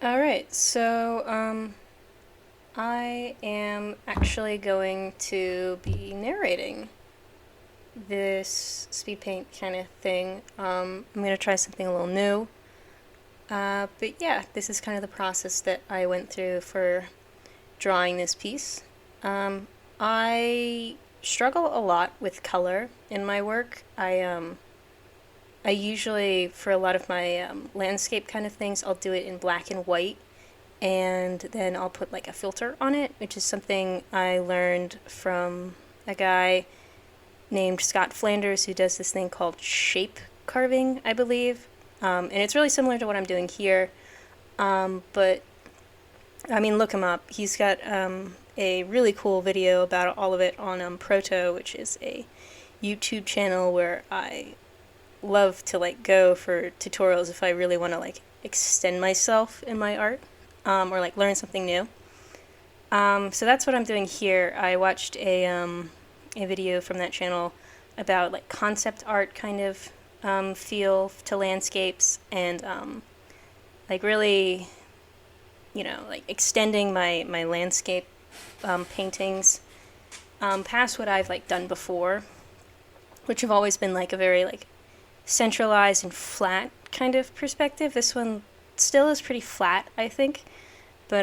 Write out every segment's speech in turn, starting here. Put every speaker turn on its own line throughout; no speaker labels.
Alright, so I am actually going to be narrating this speed paint kind of thing. I'm going to try something a little new. But yeah, this is kind of the process that I went through for drawing this piece. I struggle a lot with color in my work. I usually, for a lot of my landscape kind of things, I'll do it in black and white, and then I'll put like a filter on it, which is something I learned from a guy named Scott Flanders who does this thing called shape carving, I believe. And it's really similar to what I'm doing here. But I mean, look him up. He's got a really cool video about all of it on Proto, which is a YouTube channel where I love to like go for tutorials if I really want to like extend myself in my art, or like learn something new. So that's what I'm doing here. I watched a video from that channel about like concept art kind of feel to landscapes, and like really, like extending my landscape paintings past what I've like done before, which have always been like a very like centralized and flat kind of perspective. This one still is pretty flat, I think, but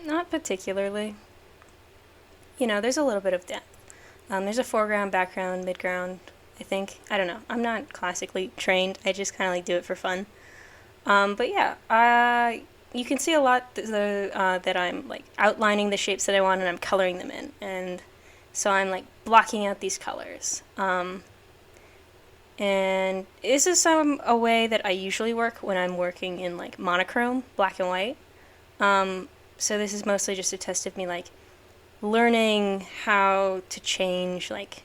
not particularly. There's a little bit of depth. There's a foreground, background, midground, I think. I don't know. I'm not classically trained. I just kind of like do it for fun. But yeah, you can see a lot that I'm like outlining the shapes that I want and I'm coloring them in. And so I'm like blocking out these colors. And this is a way that I usually work when I'm working in like monochrome, black and white. So this is mostly just a test of me like learning how to change like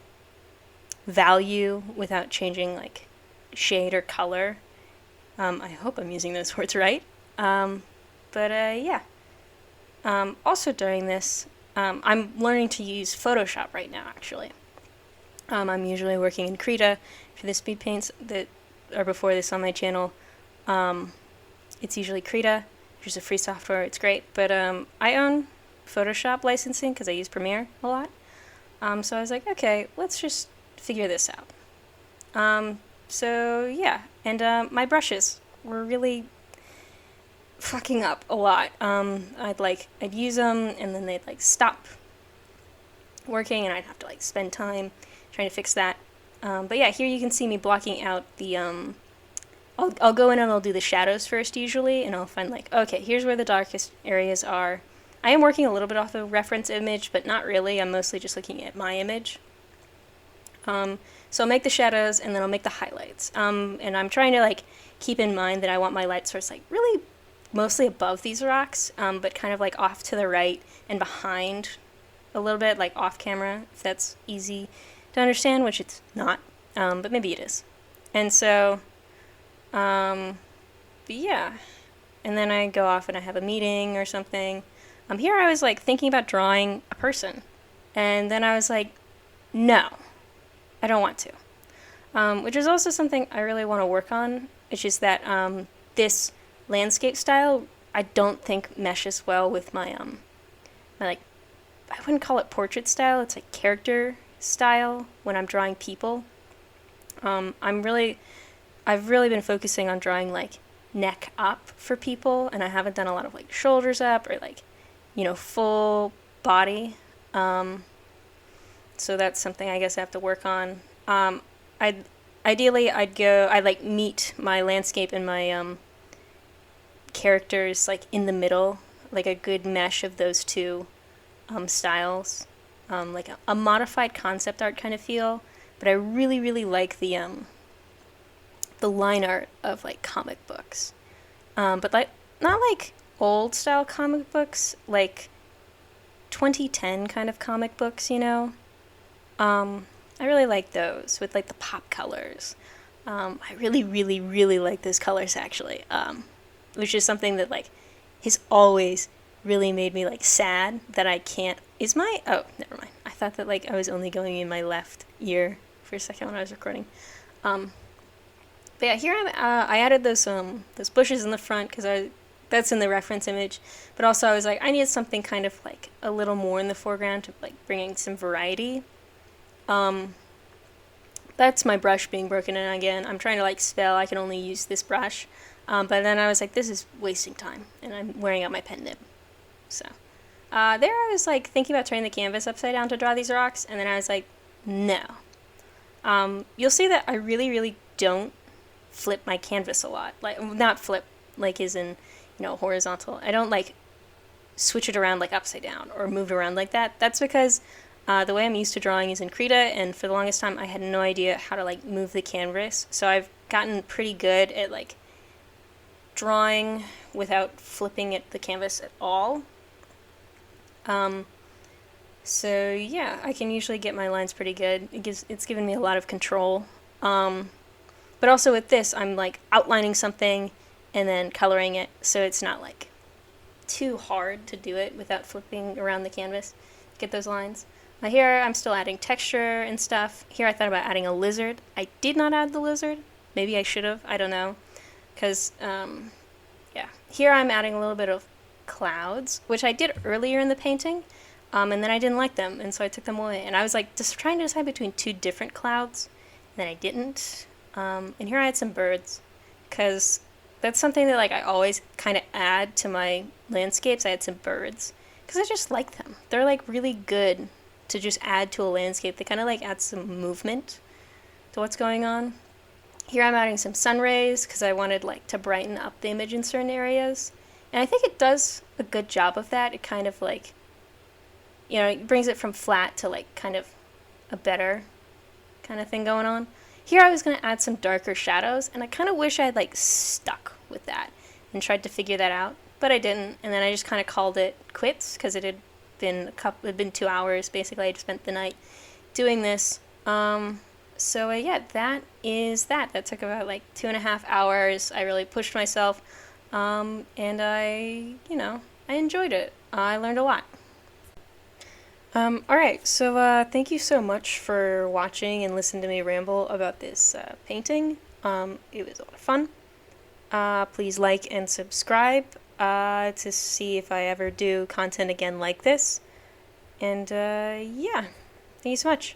value without changing like shade or color. I hope I'm using those words right. But yeah. Also during this, I'm learning to use Photoshop right now actually. I'm usually working in Krita for the speed paints that are before this on my channel. It's usually Krita, which is a free software. It's great, but I own Photoshop licensing because I use Premiere a lot. So I was like, okay, let's just figure this out. So yeah, and my brushes were really fucking up a lot. I'd use them and then they'd like stop working, and I'd have to like spend time trying to fix that. But yeah, here you can see me blocking out the I'll go in and I'll do the shadows first usually, and I'll find like, okay, here's where the darkest areas are. I am working a little bit off a reference image, but not really. I'm mostly just looking at my image. So I'll make the shadows and then I'll make the highlights. And I'm trying to like keep in mind that I want my light source like really mostly above these rocks, but kind of like off to the right and behind a little bit, like off camera, if that's easy to understand, which it's not, but maybe it is. And so, but yeah. And then I go off and I have a meeting or something. Here I was like thinking about drawing a person. And then I was like, no, I don't want to. Which is also something I really want to work on. It's just that this landscape style I don't think meshes well with my like, I wouldn't call it portrait style. It's like character style when I'm drawing people. I've really been focusing on drawing like neck up for people, and I haven't done a lot of like shoulders up or like, full body. So that's something I guess I have to work on. I'd like meet my landscape and my characters like in the middle, like a good mesh of those two styles, like a modified concept art kind of feel. But I really, really like the line art of like comic books, but like not like old style comic books, like 2010 kind of comic books, I really like those with like the pop colors. I really, really, really like those colors actually, which is something that like has always really made me like sad that I can't. Oh, never mind. I thought that like I was only going in my left ear for a second when I was recording. But yeah, here I added those bushes in the front because that's in the reference image. But also I was like, I needed something kind of like a little more in the foreground to like bringing some variety. That's my brush being broken in again. I'm trying to like spell, I can only use this brush. But then I was like, this is wasting time, and I'm wearing out my pen nib. So, there I was like thinking about turning the canvas upside down to draw these rocks, and then I was like, no. You'll see that I really, really don't flip my canvas a lot. Like, not flip, like is in, horizontal. I don't like switch it around like upside down or move it around like that. That's because the way I'm used to drawing is in Krita, and for the longest time I had no idea how to like move the canvas. So I've gotten pretty good at like drawing without flipping at the canvas at all. So yeah, I can usually get my lines pretty good. It's given me a lot of control. But also with this, I'm like outlining something and then coloring it, so it's not like too hard to do it without flipping around the canvas. Get those lines. Here I'm still adding texture and stuff. Here I thought about adding a lizard. I did not add the lizard. Maybe I should have. I don't know. Because, yeah. Here I'm adding a little bit of clouds, which I did earlier in the painting, and then I didn't like them, and so I took them away. And I was like just trying to decide between two different clouds, and then I didn't. And here I had some birds, because that's something that like I always kind of add to my landscapes. I had some birds, because I just like them. They're like really good to just add to a landscape. They kind of like add some movement to what's going on. Here I'm adding some sun rays because I wanted like to brighten up the image in certain areas. And I think it does a good job of that. It kind of like, it brings it from flat to like kind of a better kind of thing going on. Here I was going to add some darker shadows, and I kind of wish I had like stuck with that and tried to figure that out, but I didn't. And then I just kind of called it quits because it had been 2 hours basically. I'd spent the night doing this. So yeah, that is that. That took about like 2.5 hours. I really pushed myself, and I enjoyed it. I learned a lot. Alright, so thank you so much for watching and listening to me ramble about this painting. It was a lot of fun. Please like and subscribe to see if I ever do content again like this. And yeah, thank you so much.